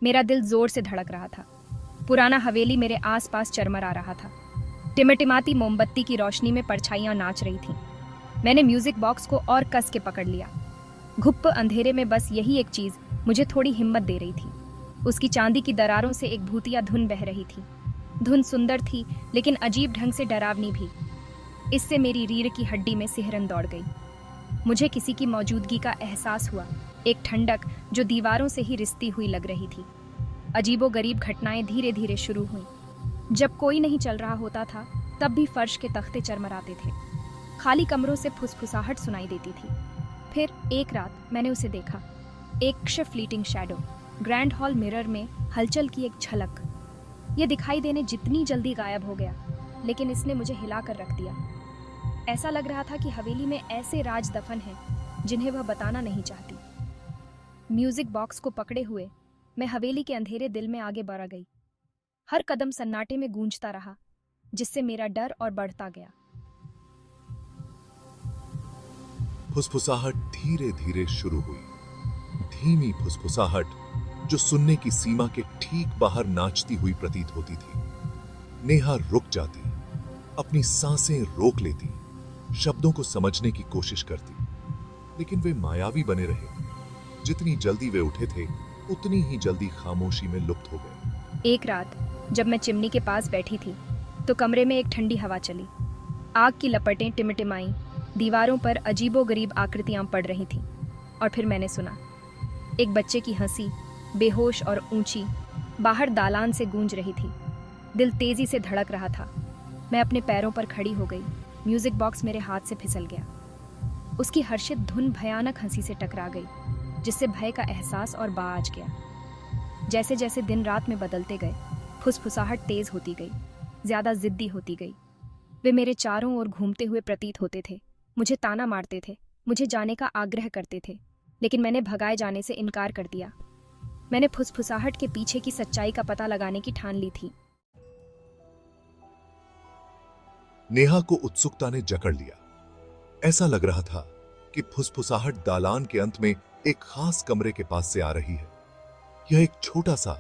मेरा दिल जोर से धड़क रहा था। पुराना हवेली मेरे आसपास चरमरा रहा था। टिमटिमाती मोमबत्ती की रोशनी में परछाइयां नाच रही थीं। मैंने म्यूजिक बॉक्स को और कस के पकड़ लिया। घुप्प अंधेरे में बस यही एक चीज मुझे थोड़ी हिम्मत दे रही थी। उसकी चांदी की दरारों से एक भूतिया धुन बह रही थी। धुन सुंदर थी, लेकिन अजीब ढंग से डरावनी भी। इससे मेरी रीढ़ की हड्डी में सिहरन दौड़ गई। मुझे किसी की मौजूदगी का एहसास हुआ, एक ठंडक जो दीवारों से ही रिश्ती हुई लग रही थी। अजीबोगरीब घटनाएं धीरे धीरे शुरू हुईं। जब कोई नहीं चल रहा होता था, तब भी फर्श के तख्ते चरमराते थे। खाली कमरों से फुसफुसाहट सुनाई देती थी। फिर एक रात मैंने उसे देखा, एक fleeting shadow, grand hall mirror में हलचल की एक झलक। यह दिखाई देने जितनी जल्दी गायब हो गया, लेकिन इसने मुझे हिलाकर रख दिया। ऐसा लग रहा था कि हवेली में ऐसे राज दफन हैं जिन्हें वह बताना नहीं चाहती। म्यूजिक बॉक्स को पकड़े हुए मैं हवेली के अंधेरे दिल में आगे बढ़ गई। हर कदम सन्नाटे में गूंजता रहा, जिससे मेरा डर और बढ़ता गया। फुसफुसाहट धीरे धीरे शुरू हुई। धीमी फुसफुसाहट जो सुनने की सीमा के ठीक बाहर नाचती हुई प्रतीत होती थी। नेहा रुक जाती, अपनी सांसें रोक लेती, शब्दों को समझने की कोशिश करती, लेकिन वे मायावी बने रहे। जितनी जल्दी वे उठे थे, उतनी ही जल्दी खामोशी में लुप्त हो गए। एक रात जब मैं चिमनी के पास बैठी थी, तो कमरे में एक ठंडी हवा चली। आग की लपटें टिमटिमाईं, दीवारों पर अजीबोगरीब आकृतियां पड़ रही थीं। और फिर मैंने सुना, एक बच्चे की हंसी, बेहोश और ऊंची, बाहर दालान से गूंज रही थी। दिल तेजी से धड़क रहा था। मैं अपने पैरों पर खड़ी हो गई। म्यूजिक बॉक्स मेरे हाथ से फिसल गया। उसकी हर्षित धुन भयानक हंसी से टकरा गई, जिससे भय का एहसास और बाज गया। जैसे जैसे दिन रात में बदलते गए, फुसफुसाहट तेज होती गई, ज्यादा जिद्दी होती गई। वे मेरे चारों ओर घूमते हुए प्रतीत होते थे, मुझे ताना मारते थे, मुझे जाने का आग्रह करते थे, लेकिन मैंने भगाए जाने से इनकार कर दिया। मैंने फुसफुसाहट के पीछे की सच्चाई का पता लगाने की ठान ली थी। नेहा को उत्सुकता ने जकड़ लिया। ऐसा लग रहा था कि फुसफुसाहट दालान के अंत में एक खास कमरे के पास से आ रही है। यह एक छोटा सा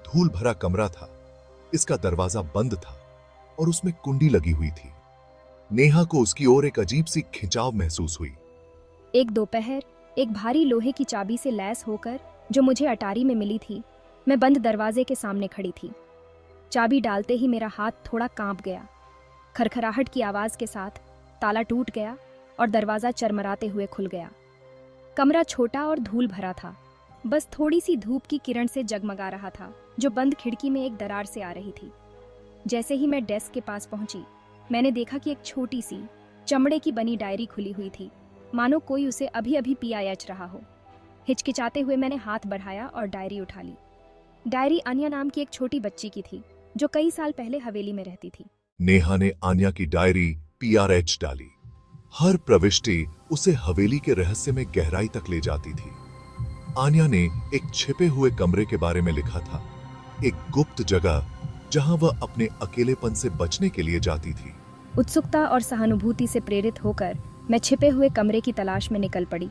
धूल भरा कमरा था। इसका दरवाजा बंद था और उसमें कुंडी लगी हुई थी। नेहा को उसकी ओर एक अजीब सी खिंचाव महसूस हुई। एक दोपहर एक भारी लोहे की चाबी से लैस होकर, जो मुझे अटारी में मिली थी, मैं बंद दरवाजे के सामने खड़ी थी। चाबी डालते ही मेरा हाथ थोड़ा कांप गया। खरखराहट की आवाज के साथ ताला टूट गया और दरवाजा चरमराते हुए खुल गया। कमरा छोटा और धूल भरा था। बस थोड़ी सी धूप की किरण से जगमगा रहा था, जो बंद खिड़की में एक दरार से आ रही थी। जैसे ही मैं डेस्क के पास पहुंची, मैंने देखा कि एक छोटी सी चमड़े की बनी डायरी खुली हुई थी, मानो कोई उसे अभी अभी पियाच रहा हो। हिचकिचाते हुए मैंने हाथ बढ़ाया और डायरी उठा ली। डायरी आन्या नाम की एक छोटी बच्ची की थी, जो कई साल पहले हवेली में रहती थी। नेहा ने आन्या की डायरी PRH डाली। हर प्रविष्टि उसे हवेली के रहस्य में गहराई तक ले जाती थी। आन्या ने एक छिपे हुए कमरे के बारे में लिखा था, एक गुप्त जगह जहां वह अपने अकेलेपन से बचने के लिए जाती थी। उत्सुकता और सहानुभूति से प्रेरित होकर मैं छिपे हुए कमरे की तलाश में निकल पड़ी।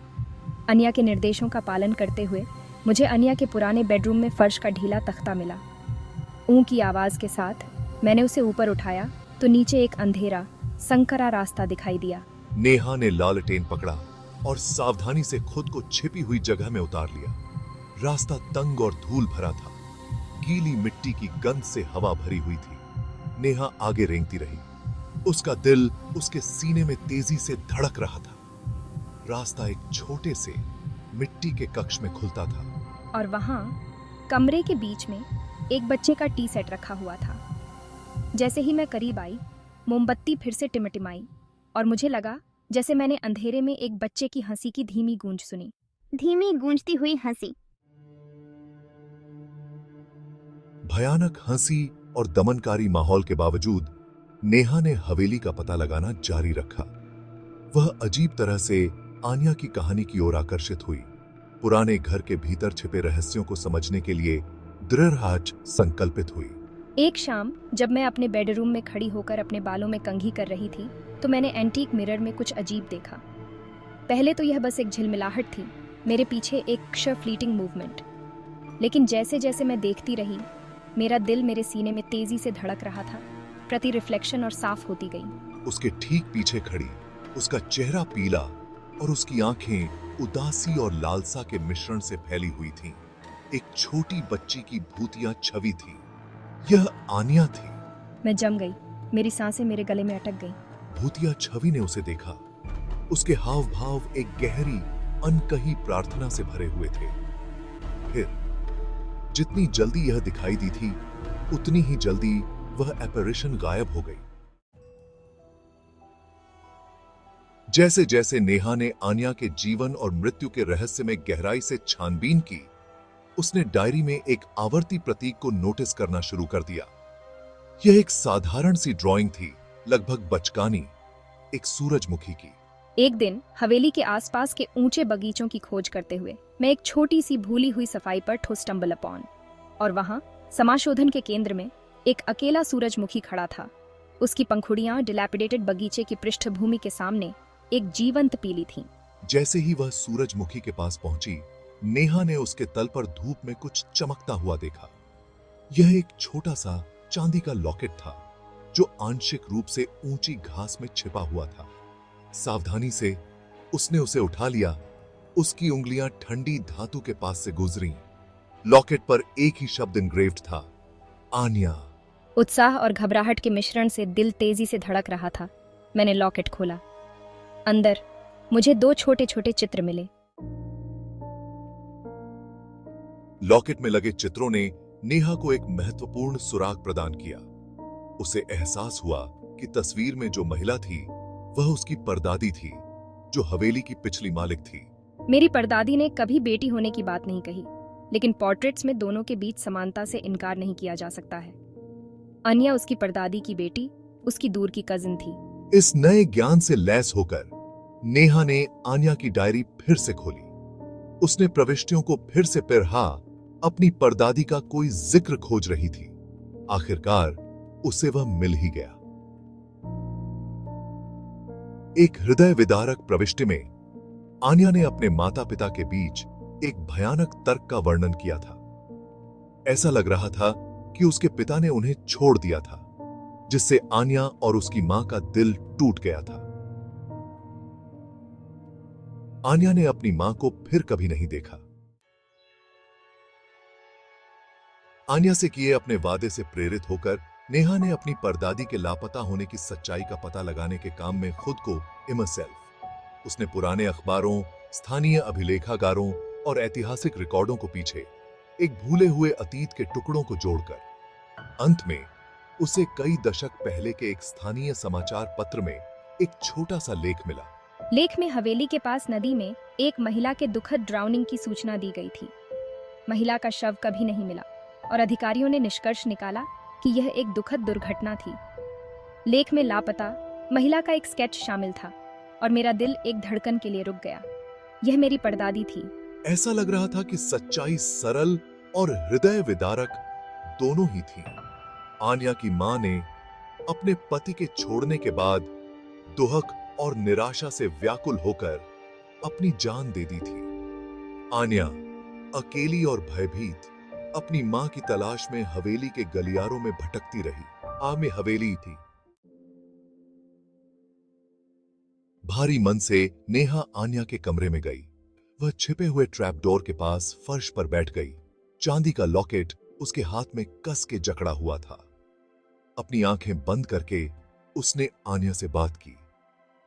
अन्या के निर्देशों का पालन करते हुए मुझे अन्या के पुराने बेडरूम में फर्श का ढीला तख्ता मिला। ऊं की आवाज के साथ मैंने उसे ऊपर उठाया तो नीचे एक अंधेरा, संकरा रास्ता दिखाई दिया। नेहा ने लालटेन पकड़ा और सावधानी से खुद को छिपी हुई जगह में उतार लिया। रास्ता तंग और धूल भरा था। गीली मिट्टी की गंध से हवा भरी हुई थी। नेहा आगे रेंगती रही। उसका दिल उसके सीने में तेजी से धड़क रहा था। रास्ता एक छोटे से मिट्टी के कक्ष में खुलता था और वहां कमरे के बीच में एक बच्चे का टी सेट रखा हुआ था। जैसे ही मैं करीब आई, मोमबत्ती फिर से टिमटिमाई और मुझे लगा जैसे मैंने अंधेरे में एक बच्चे की हंसी की धीमी गूंज सुनी। धीमी गूंजती हुई हंसी। भयानक हंसी और दमनकारी माहौल के बावजूद नेहा ने हवेली का पता लगाना जारी रखा। वह अजीब तरह से आन्या की कहानी की ओर आकर्षित हुई। पुराने घर के भीतर छिपे रहस्यों को समझने के लिए दृढ़ संकल्पित हुई। एक शाम जब मैं अपने बेडरूम में खड़ी होकर अपने बालों में कंघी कर रही थी, तो मैंने एंटीक मिरर में कुछ अजीब देखा। पहले तो यह बस एक झिलमिलाहट थी, मेरे पीछे एक फ्लीटिंग मूवमेंट। लेकिन जैसे जैसे मैं देखती रही, मेरा दिल मेरे सीने में तेजी से धड़क रहा था, प्रति रिफ्लेक्शन और साफ होती गई। उसके ठीक पीछे खड़ी, उसका चेहरा पीला और उसकी आंखें उदासी और लालसा के मिश्रण से फैली हुई थीं। एक छोटी बच्ची की भूतिया छवि थी। यह आन्या थी। मैं जम गई, मेरी सांसें मेरे गले में अटक गईं। भूतिया छवि ने उसे देखा। उसके हाव भाव एक गहरी अनकही प्रार्थना से भरे हुए थे। फिर जितनी जल्दी यह दिखाई दी थी, उतनी ही जल्दी वह एपरेशन गायब हो गई। जैसे जैसे नेहा ने आन्या के जीवन और मृत्यु के रहस्य में गहराई से छानबीन की, उसने डायरी में एक आवर्ती प्रतीक को नोटिस करना शुरू कर दिया। यह एक साधारण सी ड्राइंग थी, लगभग बचकानी, एक सूरजमुखी की। एक दिन हवेली के आसपास के ऊंचे बगीचों की खोज करते हुए मैं एक छोटी सी भूली हुई सफाई पर ठो स्टम्बल अपॉन, और वहां समाशोधन के केंद्र में एक अकेला सूरजमुखी खड़ा था। उसकी पंखुड़ियां डिलैपिडेटेड बगीचे की पृष्ठभूमि के सामने एक जीवंत पीली थीं। जैसे ही वह सूरजमुखी के पास पहुंची, नेहा ने उसके तल पर धूप में कुछ चमकता हुआ देखा। यह एक छोटा सा चांदी का लॉकेट था, जो आंशिक रूप से ऊंची घास में छिपा हुआ था। सावधानी से उसने उसे उठा लिया। उसकी उंगलियां ठंडी धातु के पास से गुजरीं। लॉकेट पर एक ही शब्द इंग्रेव्ड था, आन्या। उत्साह और घबराहट के मिश्रण से दिल तेजी से धड़क रहा था। मैंने लॉकेट खोला। अंदर मुझे 2 छोटे छोटे चित्र मिले। लॉकेट में लगे चित्रों ने नेहा को एक महत्वपूर्ण सुराग प्रदान किया। उसे एहसास हुआ कि तस्वीर में जो महिला थी, वह उसकी परदादी थी, जो हवेली की पिछली मालिक थी। मेरी परदादी ने कभी बेटी होने की बात नहीं कही, लेकिन पोर्ट्रेट्स में दोनों के बीच समानता से इनकार नहीं किया जा सकता है। अन्या उसकी परदादी की बेटी, उसकी दूर की कजिन थी। इस नए ज्ञान से लैस होकर नेहा ने आन्या की डायरी फिर से खोली। उसने प्रविष्टियों को फिर से पिरहा अपनी परदादी का कोई जिक्र खोज रही थी। आखिरकार उसे वह मिल ही गया। एक हृदय विदारक प्रविष्टि में आन्या ने अपने माता पिता के बीच एक भयानक तर्क का वर्णन किया था। ऐसा लग रहा था कि उसके पिता ने उन्हें छोड़ दिया था, जिससे आन्या और उसकी मां का दिल टूट गया था। आन्या ने अपनी मां को फिर कभी नहीं देखा। आन्या से किए अपने वादे से प्रेरित होकर नेहा ने अपनी परदादी के लापता होने की सच्चाई का पता लगाने के काम में खुद को इमर्सेल्फ। उसने पुराने अखबारों, स्थानीय अभिलेखागारों और ऐतिहासिक रिकॉर्डों को पीछे एक भूले हुए अतीत के टुकड़ों को जोड़कर अंत में उसे कई दशक पहले के एक स्थानीय समाचार पत्र में एक छोटा सा लेख मिला। लेख में हवेली के पास नदी में एक महिला के दुखद ड्राउनिंग की सूचना दी गई थी। महिला का शव कभी नहीं मिला और अधिकारियों ने निष्कर्ष निकाला कि यह एक दुखद दुर्घटना थी। लेख में लापता महिला का एक स्केच शामिल था और मेरा दिल एक धड़कन के लिए रुक गया। यह मेरी परदादी थी। ऐसा लग रहा था कि सच्चाई सरल और हृदय विदारक दोनों ही थी। आन्या की मां ने अपने पति के छोड़ने के बाद दुहक और निराशा से व्याकुल होकर अपनी जान दे दी थी। आन्या अकेली और भयभीत अपनी मां की तलाश में हवेली के गलियारों में भटकती रही। में हवेली थी। भारी मन से नेहा आन्या के कमरे में गई। वह छिपे हुए ट्रैपडोर के पास फर्श पर बैठ गई। चांदी का लॉकेट उसके हाथ में कस के जकड़ा हुआ था। अपनी आंखें बंद करके उसने आन्या से बात की।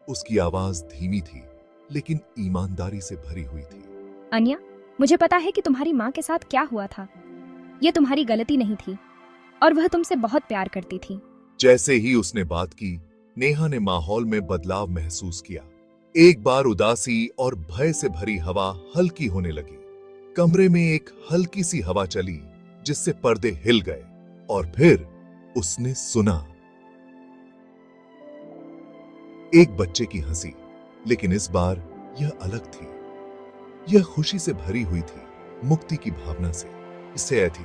उसकी आवाज धीमी थी, लेकिन ईमानदारी से भरी हुई थी। अन्या, मुझे पता है कि तुम्हारी माँ के साथ क्या हुआ था। यह तुम्हारी गलती नहीं थी और वह तुमसे बहुत प्यार करती थी। जैसे ही उसने बात की, नेहा ने माहौल में बदलाव महसूस किया। एक बार उदासी और भय से भरी हवा हल्की होने लगी। कमरे में एक हल्की सी हवा चली, जिससे पर्दे हिल गए और फिर उसने सुना एक बच्चे की हंसी, लेकिन इस बार यह अलग थी। यह खुशी से भरी हुई थी, मुक्ति की भावना से। इससे थी।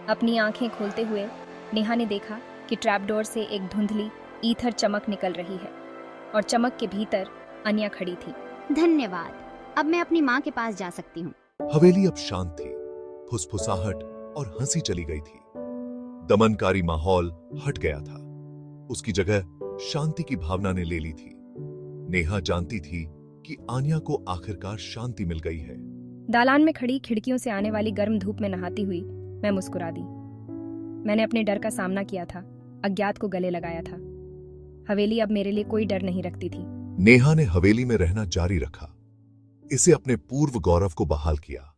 अपनी आंखें खोलते हुए नेहा ने देखा कि ट्रैपडोर से एक धुंधली ईथर चमक निकल रही है और चमक के भीतर अन्या खड़ी थी। धन्यवाद, अब मैं अपनी माँ के पास जा सकती हूँ। हवेली अब शांत थी। फुसफुसाहट और हंसी चली गई थी। दमनकारी माहौल हट गया था। उसकी जगह शांति की भावना ने ले ली थी। नेहा जानती थी कि आन्या को आखिरकार शांति मिल गई है। दालान में खड़ी खिड़कियों से आने वाली गर्म धूप में नहाती हुई मैं मुस्कुरा दी। मैंने अपने डर का सामना किया था, अज्ञात को गले लगाया था। हवेली अब मेरे लिए कोई डर नहीं रखती थी। नेहा ने हवेली में रहना जारी रखा। इसे अपने पूर्व गौरव को बहाल किया।